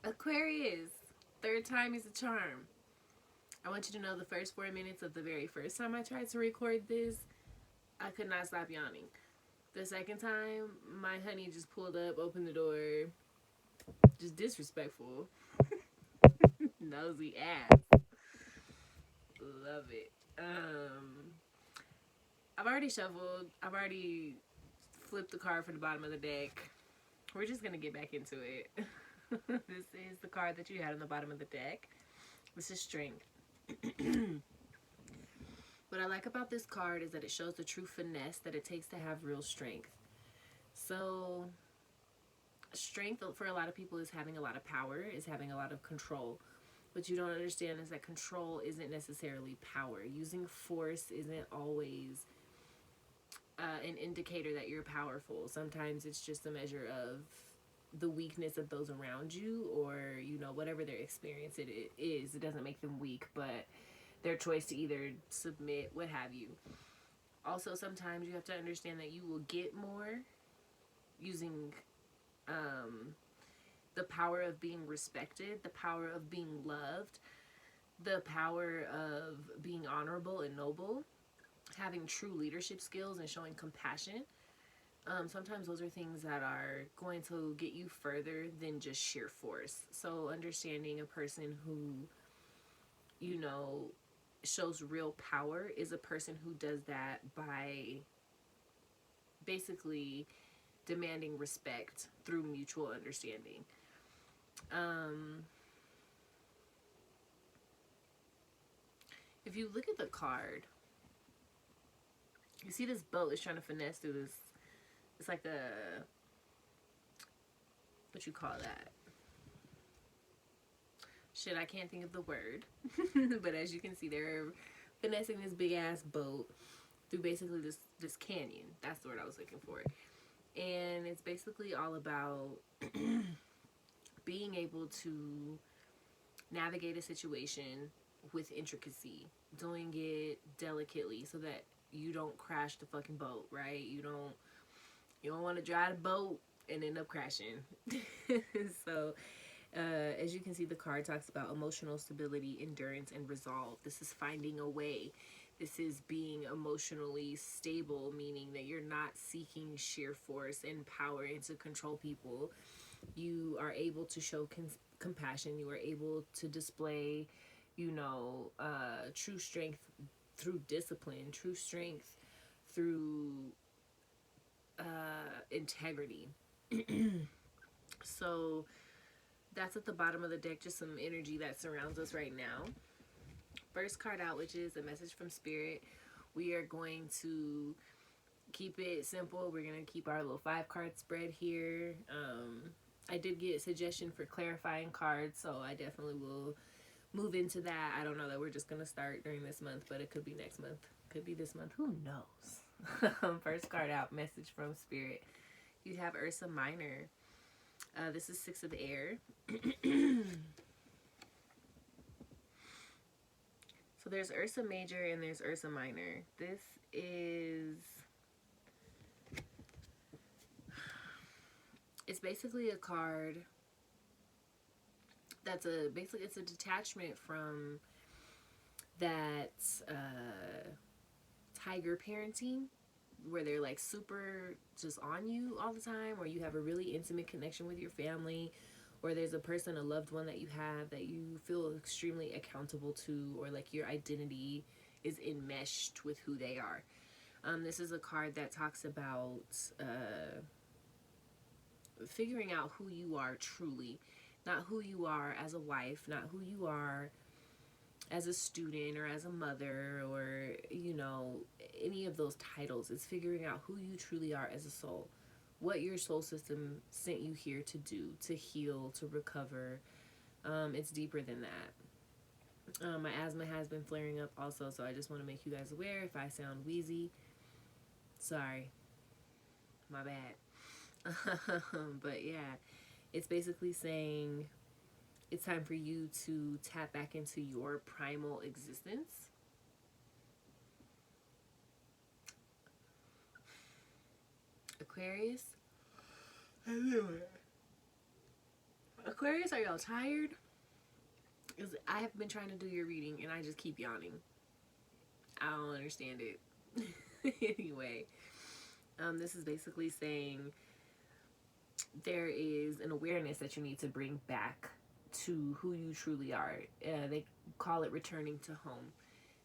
Aquarius, third time is a charm. I want you to know the first 4 minutes of the very first time I tried to record this, I could not stop yawning. The second time, my honey just pulled up, opened the door, just disrespectful. Nosy ass. Love it. I've already shuffled. I've already flipped the card for the bottom of the deck. We're just gonna get back into it. This is the card that you had on the bottom of the deck. This is strength. What I like about this card is that it shows the true finesse that it takes to have real strength. So, strength for a lot of people is having a lot of power, is having a lot of control. What you don't understand is that control isn't necessarily power. Using force isn't always an indicator that you're powerful. Sometimes it's just a measure of the weakness of those around you, or whatever their experience it is. It doesn't make them weak, but their choice to either submit, what have you. Also, sometimes you have to understand that you will get more using the power of being respected, the power of being loved, the power of being honorable and noble, having true leadership skills and showing compassion. Sometimes those are things that are going to get you further than just sheer force. So understanding a person who, shows real power is a person who does that by basically demanding respect through mutual understanding. Um, if you look at the card, you see this boat is trying to finesse through this. It's like a, what you call that? Shit, I can't think of the word. But as you can see, they're finessing this big ass boat through basically this canyon. That's the word I was looking for. And it's basically all about being able to navigate a situation with intricacy, doing it delicately so that you don't crash the fucking boat, right? You don't want to drive the boat and end up crashing. So, as you can see, the card talks about emotional stability, endurance, and resolve. This is finding a way. This is being emotionally stable, meaning that you're not seeking sheer force and power and to control people. You are able to show compassion. You are able to display, true strength through discipline, true strength through integrity. So that's at the bottom of the deck, just some energy that surrounds us right now. First card out, which is a message from Spirit. We are going to keep it simple. We're going to keep our little 5-card spread here. I did get a suggestion for clarifying cards, so I definitely will move into that. I don't know that we're just going to start during this month, but it could be next month. Could be this month. Who knows? First card out, message from Spirit. You have Ursa Minor. This is 6 of air. So there's Ursa Major and there's Ursa Minor. This is... It's basically a card that's it's a detachment from that tiger parenting where they're like super just on you all the time, or you have a really intimate connection with your family, or there's a person, a loved one that you have that you feel extremely accountable to, or like your identity is enmeshed with who they are. This is a card that talks about figuring out who you are truly, not who you are as a wife, not who you are as a student or as a mother, or any of those titles. It's figuring out who you truly are as a soul, what your soul system sent you here to do, to heal, to recover. It's deeper than that. My asthma has been flaring up also, so I just want to make you guys aware if I sound wheezy. Sorry, my bad. But yeah, it's basically saying it's time for you to tap back into your primal existence. Aquarius. I knew it. Aquarius, are y'all tired? Because I have been trying to do your reading and I just keep yawning. I don't understand it. Anyway, this is basically saying there is an awareness that you need to bring back to who you truly are. They call it returning to home.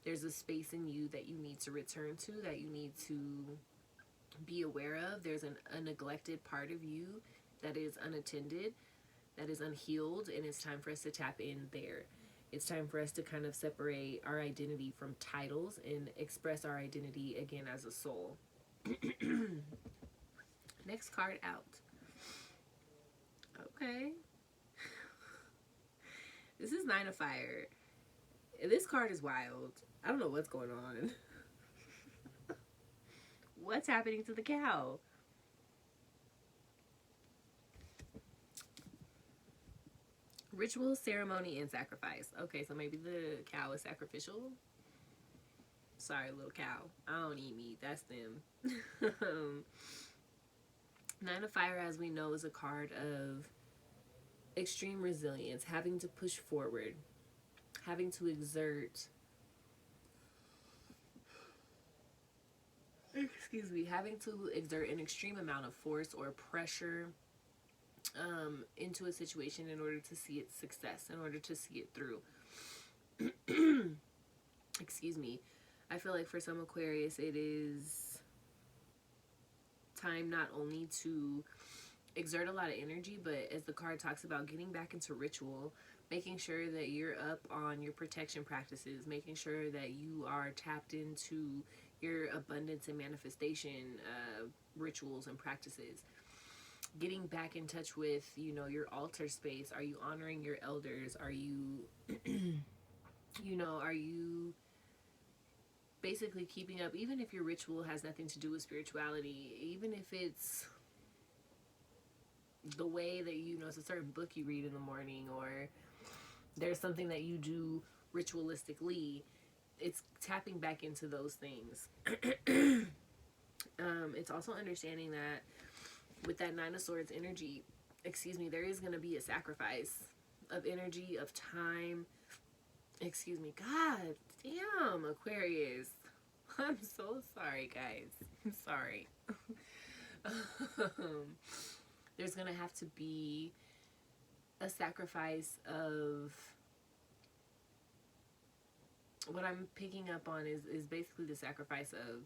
There's a space in you that you need to return to, that you need to be aware of. There's a neglected part of you that is unattended, that is unhealed, and it's time for us to tap in there. It's time for us to kind of separate our identity from titles and express our identity again as a soul. Next card out. Okay. This is Nine of Fire. This card is wild. I don't know what's going on. What's happening to the cow? Ritual, ceremony, and sacrifice. Okay, so maybe the cow is sacrificial. Sorry, little cow. I don't eat meat. That's them. Nine of Fire, as we know, is a card of extreme resilience, having to push forward, having to exert, having to exert an extreme amount of force or pressure into a situation in order to see its success, in order to see it through. Excuse me. I feel like for some Aquarius, it is time not only to exert a lot of energy, but as the card talks about, getting back into ritual, making sure that you're up on your protection practices, making sure that you are tapped into your abundance and manifestation rituals and practices. Getting back in touch with, your altar space. Are you honoring your elders? Are you, are you basically keeping up, even if your ritual has nothing to do with spirituality, even if it's the way that, it's a certain book you read in the morning, or there's something that you do ritualistically, it's tapping back into those things. It's also understanding that with that Nine of Swords energy, there is going to be a sacrifice of energy, of time. God damn, Aquarius. I'm so sorry, guys. I'm sorry. There's going to have to be a sacrifice of, what I'm picking up on is basically the sacrifice of,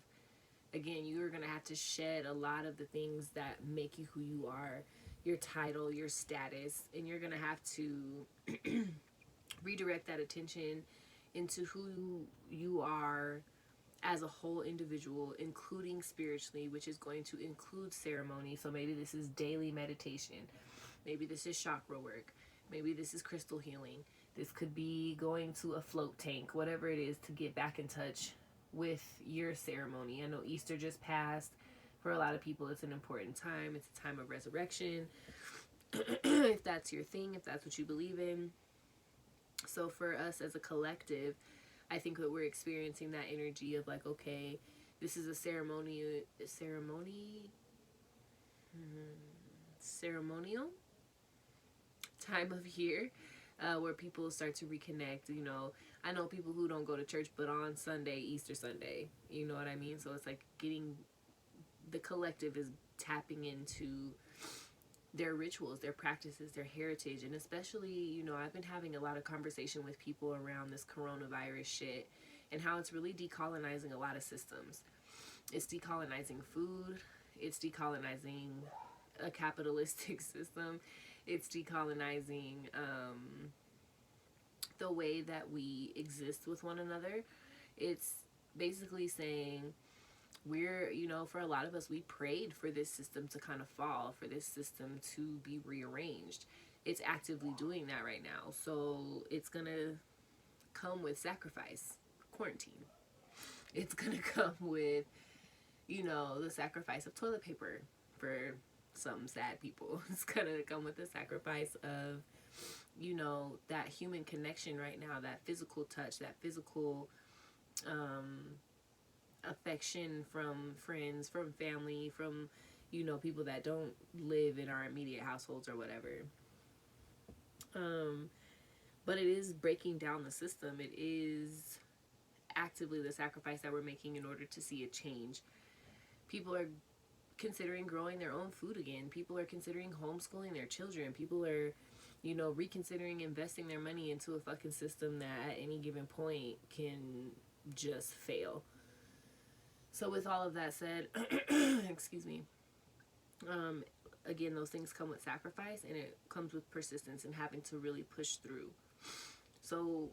again, you're going to have to shed a lot of the things that make you who you are, your title, your status, and you're going to have to redirect that attention into who you are as a whole individual, including spiritually, which is going to include ceremony. So maybe this is daily meditation. Maybe this is chakra work. Maybe this is crystal healing. This could be going to a float tank, whatever it is, to get back in touch with your ceremony. I know Easter just passed. For a lot of people, it's an important time. It's a time of resurrection. If that's your thing, if that's what you believe in. So for us as a collective, I think that we're experiencing that energy of like, okay, this is a ceremonial time of year where people start to reconnect. I know people who don't go to church, but on Sunday, Easter Sunday, you know what I mean? So it's like the collective is tapping into their rituals, their practices, their heritage. And especially, I've been having a lot of conversation with people around this coronavirus shit and how it's really decolonizing a lot of systems. It's decolonizing food. It's decolonizing a capitalistic system. It's decolonizing the way that we exist with one another. It's basically saying we're, for a lot of us, we prayed for this system to kind of fall, for this system to be rearranged. It's actively doing that right now. So it's going to come with sacrifice, quarantine. It's going to come with, the sacrifice of toilet paper for some sad people. It's going to come with the sacrifice of, that human connection right now, that physical touch, that physical affection from friends, from family, from, people that don't live in our immediate households or whatever. But it is breaking down the system. It is actively the sacrifice that we're making in order to see a change. People are considering growing their own food again. People are considering homeschooling their children. People are, reconsidering investing their money into a fucking system that at any given point can just fail. So with all of that said, excuse me, again, those things come with sacrifice, and it comes with persistence and having to really push through. So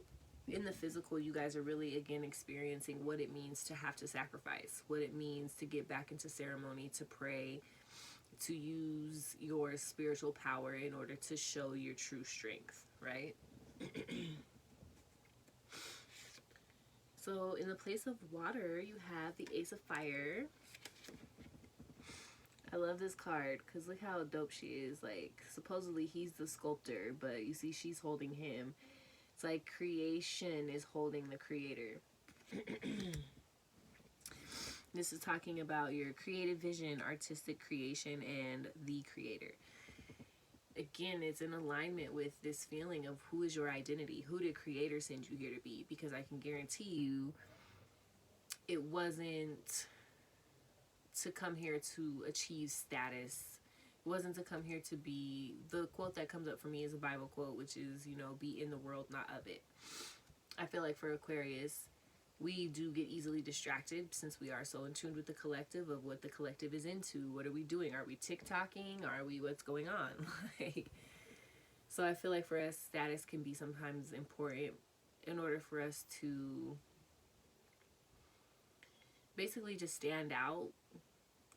in the physical, you guys are really, again, experiencing what it means to have to sacrifice, what it means to get back into ceremony, to pray, to use your spiritual power in order to show your true strength, right? So in the place of water, you have the Ace of Fire. I love this card because look how dope she is. Like, supposedly he's the sculptor, but you see she's holding him. It's like creation is holding the creator. This is talking about your creative vision, artistic creation, and the creator. Again, it's in alignment with this feeling of who is your identity? Who did creator send you here to be? Because I can guarantee you it wasn't to come here to achieve status. It wasn't to come here to be, the quote that comes up for me is a Bible quote, which is, be in the world, not of it. I feel like for Aquarius, we do get easily distracted since we are so in tune with the collective of what the collective is into. What are we doing? Are we TikToking? Are we, what's going on? So I feel like for us, status can be sometimes important in order for us to basically just stand out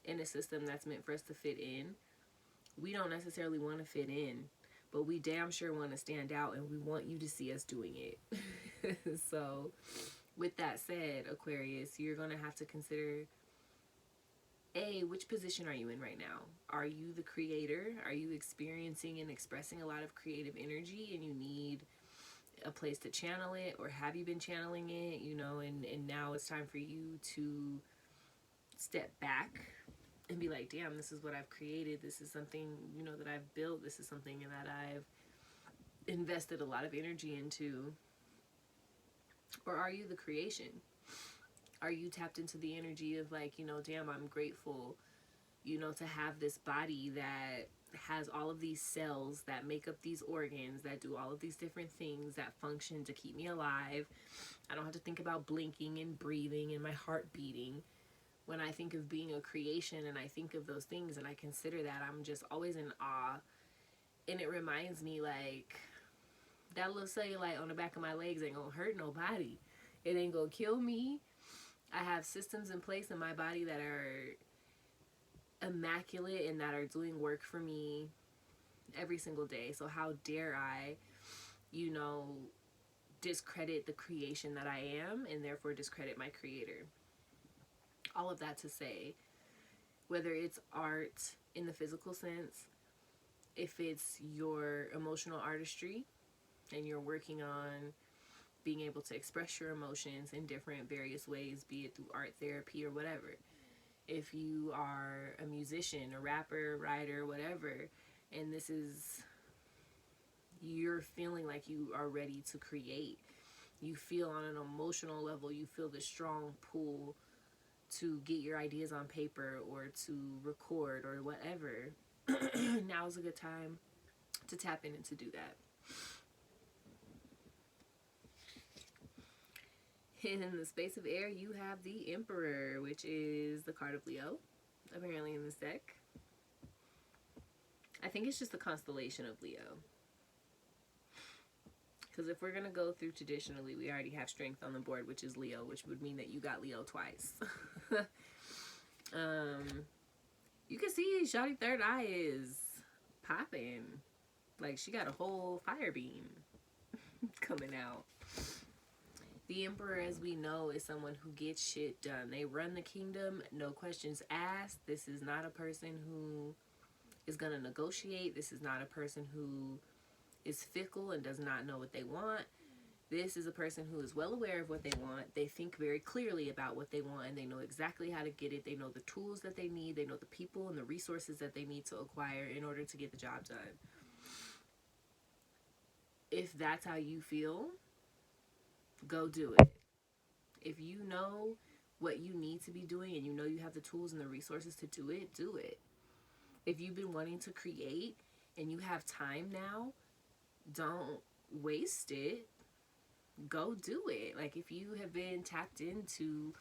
in a system that's meant for us to fit in. We don't necessarily want to fit in, but we damn sure want to stand out, and we want you to see us doing it. So with that said, Aquarius, you're going to have to consider, which position are you in right now? Are you the creator? Are you experiencing and expressing a lot of creative energy and you need a place to channel it, or have you been channeling it, and now it's time for you to step back and be like, damn, this is what I've created. This is something, that I've built. This is something that I've invested a lot of energy into. Or are you the creation? Are you tapped into the energy of like, damn, I'm grateful, to have this body that has all of these cells that make up these organs, that do all of these different things, that function to keep me alive. I don't have to think about blinking and breathing and my heart beating. When I think of being a creation and I think of those things and I consider that, I'm just always in awe. And it reminds me, like, that little cellulite on the back of my legs ain't gonna hurt nobody. It ain't gonna kill me. I have systems in place in my body that are immaculate and that are doing work for me every single day. So how dare I, discredit the creation that I am and therefore discredit my creator? All of that to say, whether it's art in the physical sense, if it's your emotional artistry and you're working on being able to express your emotions in different various ways, be it through art therapy or whatever. If you are a musician, a rapper, writer, whatever, and this is, you're feeling like you are ready to create. You feel on an emotional level, you feel the strong pull to get your ideas on paper or to record or whatever. Now is a good time to tap in and to do that. And in the space of air, you have the Emperor, which is the card of Leo, apparently in this deck. I think it's just the constellation of Leo. Because if we're going to go through traditionally, we already have strength on the board, which is Leo, which would mean that you got Leo twice. You can see Shawty third eye is popping. Like, she got a whole fire beam coming out. The Emperor, as we know, is someone who gets shit done. They run the kingdom, no questions asked. This is not a person who is going to negotiate. This is not a person who is fickle and does not know what they want. This is a person who is well aware of what they want. They think very clearly about what they want, and they know exactly how to get it. They know the tools that they need. They know the people and the resources that they need to acquire in order to get the job done. If that's how you feel, go do it. If you know what you need to be doing and you know you have the tools and the resources to do it, do it. If you've been wanting to create and you have time now, don't waste it. Go do it. Like, if you have been tapped into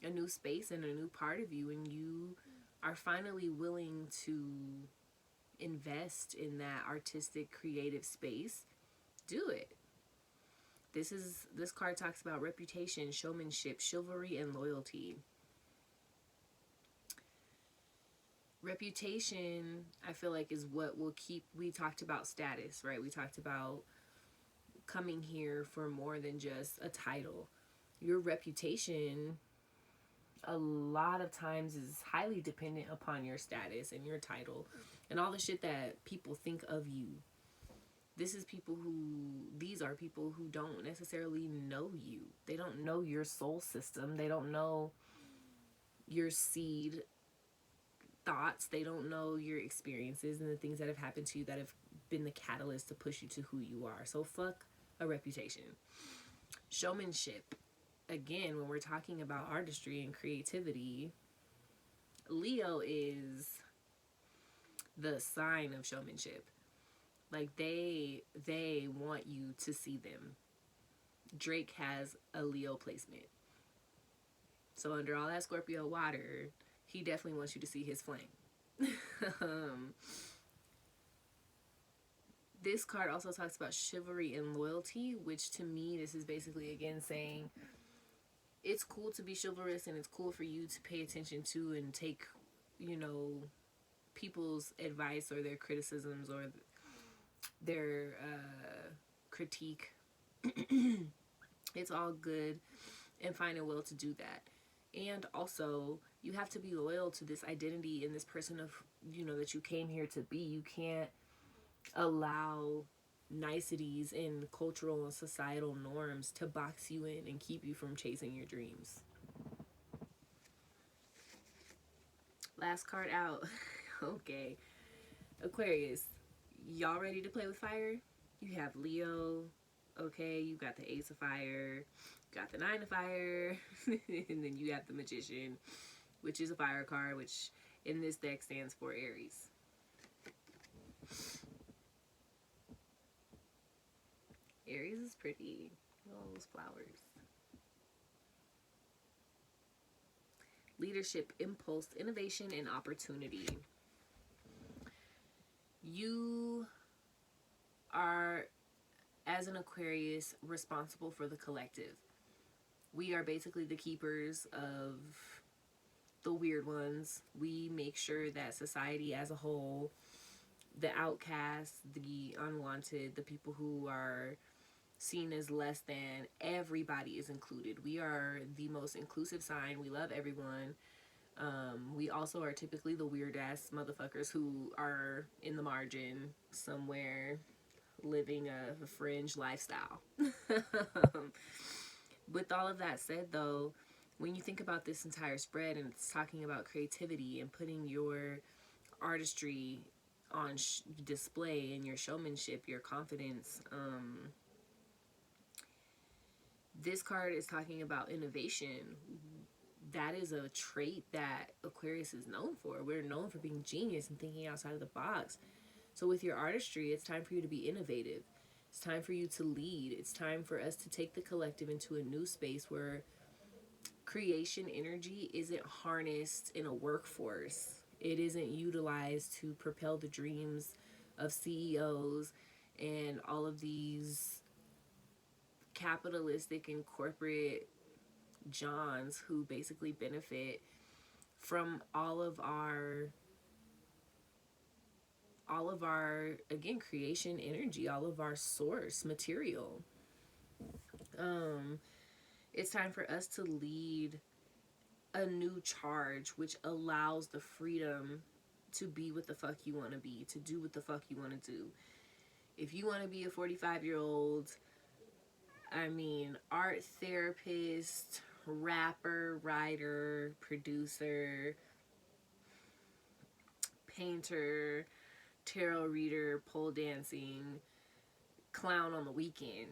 a new space and a new part of you, and you are finally willing to invest in that artistic creative space, do it. This card talks about reputation, showmanship, chivalry, and loyalty. Reputation, I feel like, is what will keep. We talked about status, right? We talked about coming here for more than just a title. Your reputation a lot of times is highly dependent upon your status and your title and all the shit that people think of you. These are people who don't necessarily know you. They don't know your soul system. They don't know your seed thoughts. They don't know your experiences and the things that have happened to you that have been the catalyst to push you to who you are. So fuck a reputation. Showmanship. Again, when we're talking about artistry and creativity, Leo is the sign of showmanship. Like, they want you to see them. Drake has a Leo placement. So under all that Scorpio water, he definitely wants you to see his flame. This card also talks about chivalry and loyalty, which to me, this is basically, again, saying it's cool to be chivalrous and it's cool for you to pay attention to and take, people's advice or their criticisms or their critique. It's all good and fine and well to do that. And also, you have to be loyal to this identity and this person of, that you came here to be. You can't allow niceties in cultural and societal norms to box you in and keep you from chasing your dreams. Last card out. Okay. Aquarius, y'all ready to play with fire? You have Leo. Okay, you got the Ace of Fire. You got the Nine of Fire. And then you got the Magician, which is a fire card, which in this deck stands for Aries. Aries is pretty. All those flowers. Leadership, impulse, innovation, and opportunity. You are, as an Aquarius, responsible for the collective. We are basically the keepers of the weird ones. We make sure that society as a whole, the outcasts, the unwanted, the people who are seen as less than, everybody is included. We are the most inclusive sign. We love everyone. We also are typically the weird ass motherfuckers who are in the margin somewhere living a fringe lifestyle. With all of that said, though, when you think about this entire spread and it's talking about creativity and putting your artistry on display and your showmanship, your confidence, this card is talking about innovation. That is a trait that Aquarius is known for. We're known for being genius and thinking outside of the box. So with your artistry, it's time for you to be innovative. It's time for you to lead. It's time for us to take the collective into a new space where creation energy isn't harnessed in a workforce. It isn't utilized to propel the dreams of CEOs and all of these capitalistic and corporate Johns who basically benefit from all of our again, creation energy, all of our source material. It's time for us to lead a new charge which allows the freedom to be what the fuck you want to be, to do what the fuck you want to do. If you want to be a 45-year-old, art therapist, rapper, writer, producer, painter, tarot reader, pole dancing, clown on the weekend,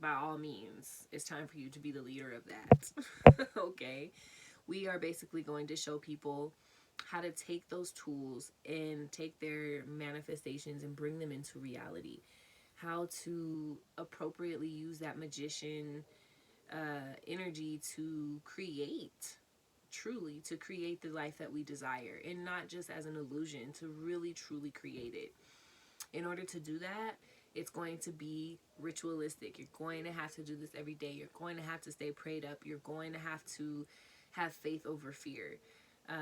by all means, it's time for you to be the leader of that. Okay? We are basically going to show people how to take those tools and take their manifestations and bring them into reality. How to appropriately use that magician energy to create, truly, to create the life that we desire, and not just as an illusion, to really, truly create it. In order to do that, it's going to be ritualistic. You're going to have to do this every day. You're going to have to stay prayed up. You're going to have faith over fear.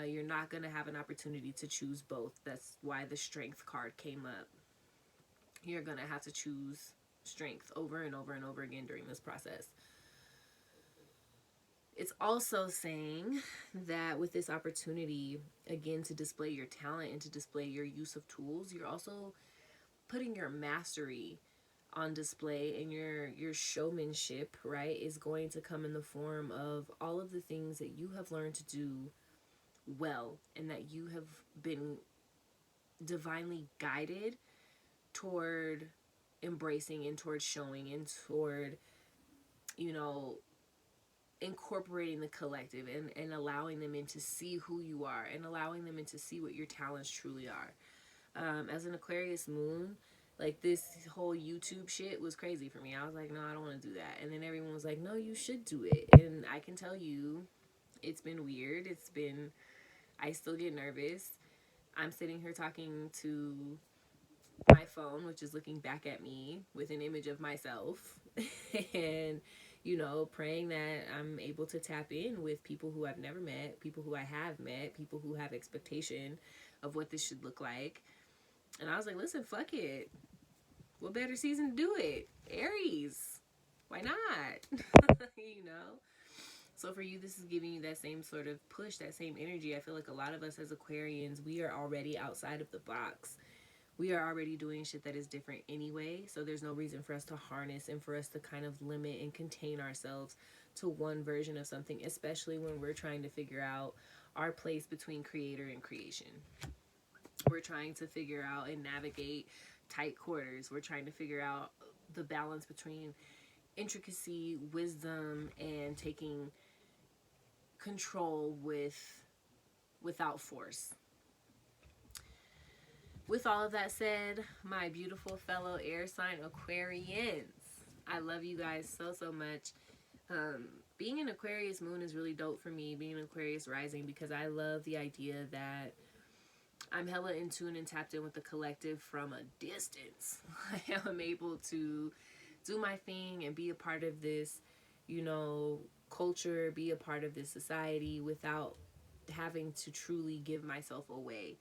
You're not going to have an opportunity to choose both. That's why the strength card came up. You're going to have to choose strength over and over and over again during this process. It's also saying that with this opportunity, again, to display your talent and to display your use of tools, you're also putting your mastery on display, and your showmanship, right, is going to come in the form of all of the things that you have learned to do well and that you have been divinely guided toward embracing and toward showing and toward, you know, incorporating the collective and allowing them in to see who you are and allowing them in to see what your talents truly are. As an Aquarius moon, like, this whole YouTube shit was crazy for me. I was like, no, I don't want to do that. And then everyone was like, no, you should do it. And I can tell you, it's been weird. I still get nervous. I'm sitting here talking to my phone, which is looking back at me with an image of myself. And, you know, praying that I'm able to tap in with people who I've never met, people who I have met, people who have expectation of what this should look like. And I was like, listen, fuck it. What better season to do it? Aries. Why not? You know? So for you, this is giving you that same sort of push, that same energy. I feel like a lot of us as Aquarians, we are already outside of the box. We are already doing shit that is different anyway. So there's no reason for us to harness and for us to kind of limit and contain ourselves to one version of something, especially when we're trying to figure out our place between creator and creation. We're trying to figure out and navigate tight quarters. We're trying to figure out the balance between intricacy, wisdom, and taking control without force. With all of that said, my beautiful fellow air sign Aquarians, I love you guys so much. Being an Aquarius moon is really dope for me, being an Aquarius rising, because I love the idea that I'm hella in tune and tapped in with the collective from a distance. I'm able to do my thing and be a part of this, you know, culture, be a part of this society without having to truly give myself away.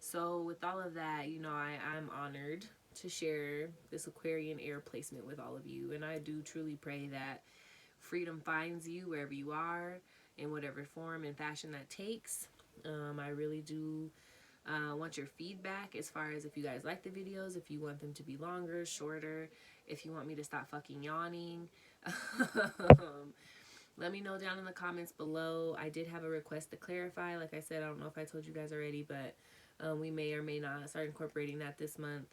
So with all of that, you know, I'm honored to share this Aquarian air placement with all of you. And I do truly pray that freedom finds you wherever you are, in whatever form and fashion that takes. I really do want your feedback as far as if you guys like the videos, if you want them to be longer, shorter, if you want me to stop fucking yawning. Let me know down in the comments below. I did have a request to clarify. Like I said, I don't know if I told you guys already, but we may or may not start incorporating that this month.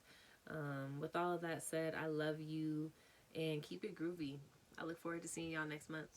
With all of that said, I love you and keep it groovy. I look forward to seeing y'all next month.